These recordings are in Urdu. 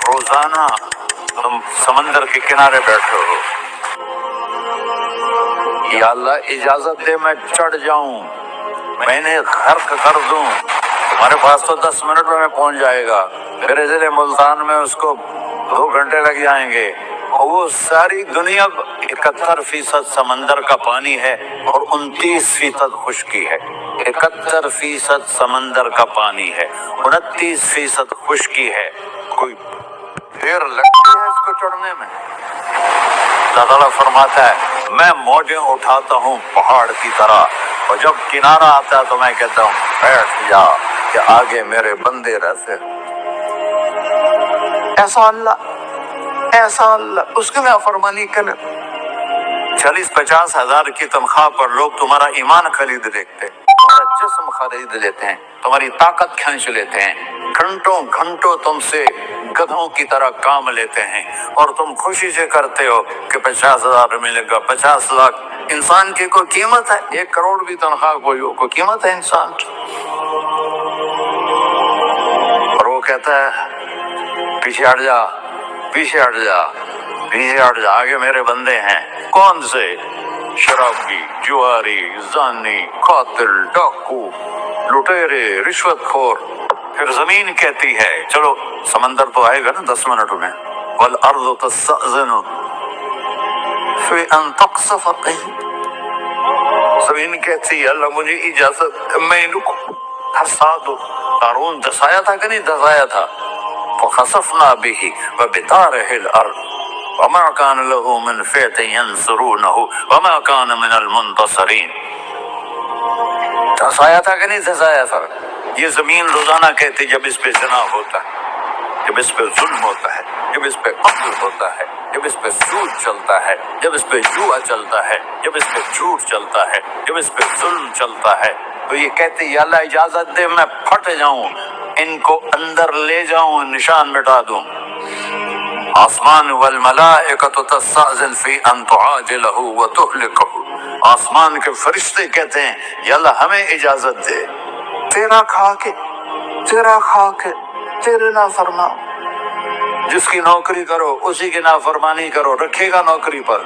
روزانہ تم سمندر کے کنارے بیٹھے ہو، یا اللہ اجازت دے میں چڑھ جاؤں، میں نے غرق کر دوں، تمہارے پاس تو 10 منٹ میں پہنچ جائے گا، میرے ضلع ملتان میں اس کو 2 گھنٹے لگ جائیں گے، اور وہ ساری دنیا 71% سمندر کا پانی ہے اور 29% خشکی ہے۔ 71% سمندر کا پانی ہے، 29% خشکی ہے، کوئی دیر لگتی ہے اس کو چڑھنے میں؟ اللہ تعالیٰ فرماتا ہے میں موجیں اٹھاتا ہوں پہاڑ کی طرح، اور جب کنارہ آتا ہے تو میں کہتا ہوں بیٹھ جا کہ آگے میرے بندے رہتے۔ ایسا اللہ اس کی نافرمانی کرے۔ 40-50 ہزار کی تنخواہ پر لوگ تمہارا ایمان خرید لیتے، تمہارا جسم خرید لیتے ہیں، تمہاری طاقت کھینچ لیتے ہیں، گھنٹوں تم سے گدھوں کی طرح کام لیتے ہیں، اور تم خوشی سے کرتے ہو کہ 50,000 ملے گا، 50 لاکھ۔ انسان کی کوئی قیمت ہے؟ 1 کروڑ بھی تنخواہ کوئی قیمت ہے انسان کی؟ اور وہ کہتا ہے پیچھے ہٹ جا، پیچھے ہٹ جا، پیچھے ہٹ جا، آگے میرے بندے ہیں۔ کون سے؟ شرابی، جواری، زانی، قاتل، ڈاکو، لٹیرے، رشوت خور۔ پھر زمین کہتی ہے چلو سمندر تو آئے گا نا 10 منٹ میں، والارض تستأذن فی ان تقصف زمین کہتی ہے اللہ مجھے اجازت، میں ان کو دھسا دو۔ قارون دھسایا تھا کہ نہیں دھسایا تھا؟ فخسفنا به وبداره الارض وما كان له من فئة ينصرونه وما كان من المنتصرين۔ دھسایا تھا کہ نہیں دھسایا تھا؟ یہ زمین روزانہ کہتی جب اس پہ زنا ہوتا ہے، جب اس پہ ظلم ہوتا ہے، جب اس پہ قتل ہوتا ہے، جب اس پہ سود چلتا ہے، جب اس پہ جوا چلتا ہے، جب اس پہ جھوٹ چلتا ہے، جب اس پہ ظلم چلتا ہے، تو یہ کہتے یا اللہ اجازت دے میں پھٹ جاؤں، ان کو اندر لے جاؤں، نشان مٹا دوں۔ آسمان والملائکۃ تستأذن فی ان تعاجلہ وتہلکہ، آسمان کے فرشتے کہتے ہیں یا اللہ ہمیں اجازت دے، تیرا کھا کے تیرے نافرمان، جس کی نوکری کرو اسی کی نافرمانی کرو، رکھے گا نوکری پر۔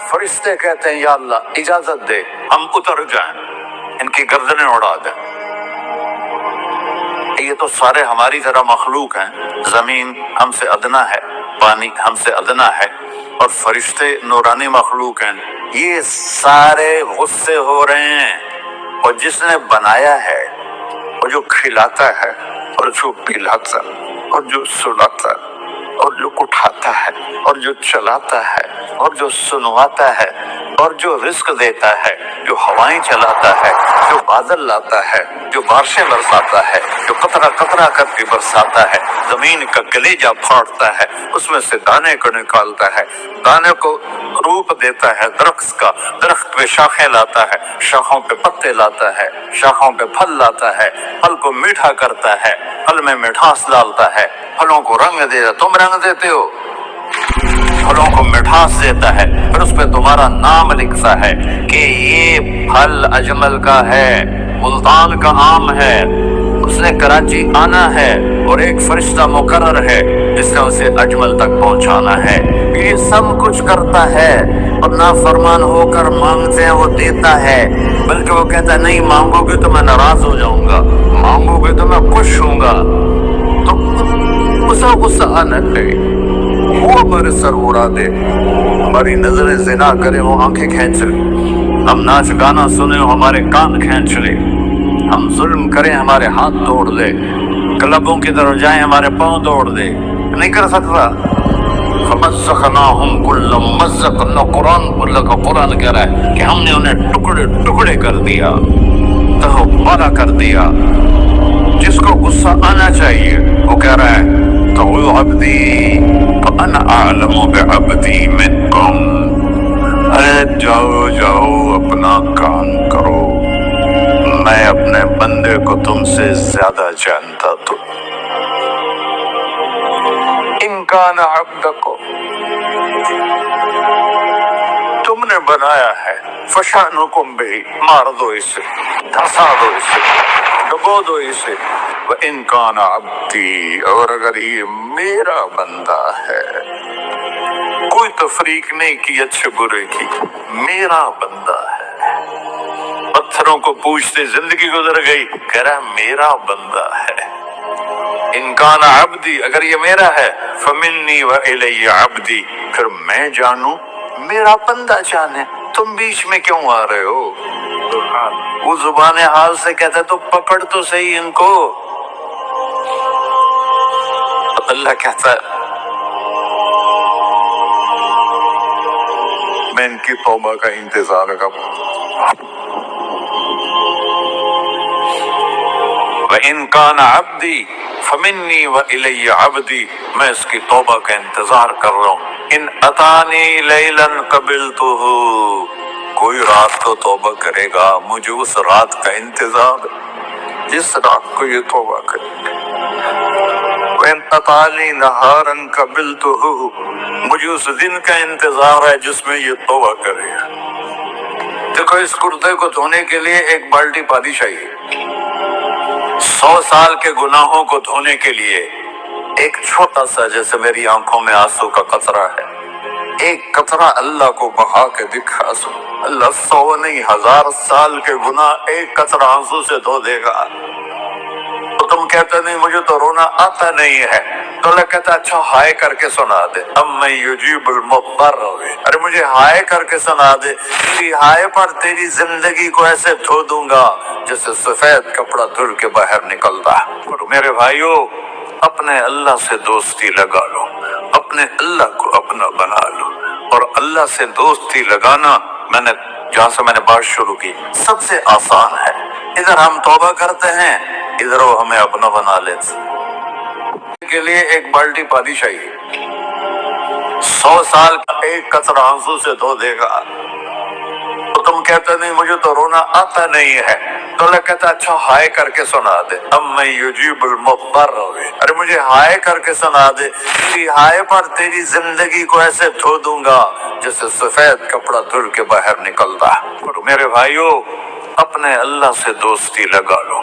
فرشتے کہتے ہیں یا اللہ اجازت دے ہم اتر جائیں، ان کی گردنیں اڑا دیں۔ یہ تو سارے ہماری طرح مخلوق ہیں، زمین ہم سے ادنا ہے، پانی ہم سے ادنا ہے، اور فرشتے نورانی مخلوق ہیں، یہ سارے غصے ہو رہے ہیں، اور جس نے بنایا ہے اور جو کھلاتا ہے اور جو پلاتا اور جو سلاتا اور جو اٹھاتا ہے اور جو چلاتا ہے اور جو سنواتا ہے اور جو رزق دیتا ہے، جو ہوائیں چلاتا ہے، جو بادل لاتا ہے، جو بارشیں برساتا ہے، جو قطرہ قطرہ کر کے برساتا ہے، زمین کا کلیجہ پھاڑتا ہے، اس میں سے دانے کو نکالتا ہے، دانے کو روپ دیتا ہے درخت کا، درخت پہ شاخیں لاتا ہے، شاخوں پہ پتے لاتا ہے، شاخوں پہ پھل لاتا ہے، پھل کو میٹھا کرتا ہے، پھل میں مٹھاس ڈالتا ہے، پھلوں کو رنگ دیتا، تم رنگ دیتے ہو، پھلوں کو مٹھاس دیتا ہے، پھر اس پہ تمہارا نام لکھتا ہے کہ یہ پھل اجمل کا ہے، ملتان کا آم ہے، اس نے کراچی آنا ہے، اور ایک فرشتہ مقرر ہے جس نے اسے اجمل تک پہنچانا ہے۔ یہ سب کچھ کرتا ہے، اور نافرمان ہو کر مانگتے ہیں وہ دیتا ہے، بلکہ وہ کہتا ہے نہیں مانگو گے تو میں ناراض ہو جاؤں گا، مانگو گے تو میں خوش ہوں گا، تو اسے غصہ نہ کرے، وہ ہمارے سر اڑا دے، ہماری نظریں زنا کرے وہ آنکھیں کھینچ لے، ہم ناچ گانا سنیں ہمارے کان کھینچ لے، ہم ظلم کریں ہمارے ہاتھ توڑ دے، کلبوں کی طرف جائیں ہمارے پاؤں توڑ دے، نہیں کر سکتا۔ فَمَزَّقْنَاهُمْ كُلَّ مُمَزَّقٍ، قرآن کہہ رہا ہے کہ ہم نے انہیں ٹکڑے ٹکڑے کر دیا، تہو پارا کر دیا۔ جس کو غصہ آنا چاہیے وہ کہہ رہا ہے قُلْ عَبْدِي فَأَنَا أَعْلَمُ بِعَبْدِي مِنْكُمْ، ارے جاؤ اپنا کام کرو، میں اپنے بندے کو تم سے زیادہ جانتا تو۔ إِن كَانَ عَبْدَكُمْ، تم نے بنایا ہے، فَشَأْنُكُمْ بِهِ، مار دو اسے، دھسا دو اسے، ڈبو دو اسے، وَإِن كَانَ عَبْدِي، اور اگر یہ میرا بندہ ہے، کوئی تفریق نہیں کی اچھے برے کی، میرا بندہ ہے۔ پتھروں کو پوچھتے زندگی گزر گئی، کہہ رہا میرا بندہ ہے۔ ان کان عبدی، اگر یہ میرا ہے، فمنی وإلی عبدی، پھر میں جانوں میرا بندہ جانے، تم بیچ میں کیوں آ رہے ہو؟ وہ زبان حال سے کہتا ہے تو پکڑ تو صحیح ان کو۔ اللہ کہتا ہے میں ان کی توبہ کا انتظار کروں۔ وَإِن كَانَ عَبْدِي فَمِنِّي وَإِلَيَّ عَبْدِي، میں اس کی توبہ کا انتظار کر رہا ہوں۔ ان اتانی لیلا قبلتہ، کوئی رات کو توبہ کرے گا، مجھے اس رات کا انتظار ہے جس رات کو یہ توبہ کرے گا۔ وَإِنْ أَتَانِي نَهَارًا قَبِلْتُهُ، مجھے اس دن کا انتظار ہے جس میں یہ توبہ کرے گا۔ دیکھو اس کرتے کو دھونے کے لیے ایک بالٹی پانی چاہیے، 100 سال کے گناہوں کو دھونے کے لیے ایک چھوٹا سا، جیسے میری آنکھوں میں آنسو کا قطرہ ہے، ایک قطرہ اللہ کو بہا کے دکھا سو، اللہ 100 نہیں 1000 سال کے گناہ ایک قطرہ آنسو سے دھو دے گا۔ تو تم کہتے نہیں مجھے تو رونا آتا نہیں ہے، تو اللہ کہتا اچھا ہائے کر کے سنا دے، اَمَّن یُجِیبُ الْمُضْطَرَّ، ارے مجھے ہائے کر کے سنا دے، تیری ہائے پر تیری زندگی کو ایسے دھو دوں گا جیسے سفید کپڑا دھل کے باہر نکلتا ہے۔ اور میرے بھائیو، اپنے اللہ سے دوستی لگا لو، اپنے اللہ کو اپنا بنا لو، اور اللہ سے دوستی لگانا جہاں سے میں نے بات شروع کی سب سے آسان ہے۔ ادھر ہم توبہ کرتے ہیں، ادھر وہ ہمیں اپنا بنا لیتے کے لیے ایک بالٹی پانی چاہیے، 100 سال کا ایک قطرہ آنسو سے دھو دے گا۔ تو تم کہتے نہیں مجھے تو رونا آتا نہیں ہے، تو اللہ کہتا اچھا ہائے کر کے سنا دے، اَمَّن یُجِیبُ الْمُضْطَرَّ، ارے مجھے ہائے کر کے سنا دے، تیری ہائے پر تیری زندگی کو ایسے دھو دوں گا جیسے سفید کپڑا دھل کے باہر نکلتا ہے۔ اور میرے بھائیو، اپنے اللہ سے دوستی لگا لو،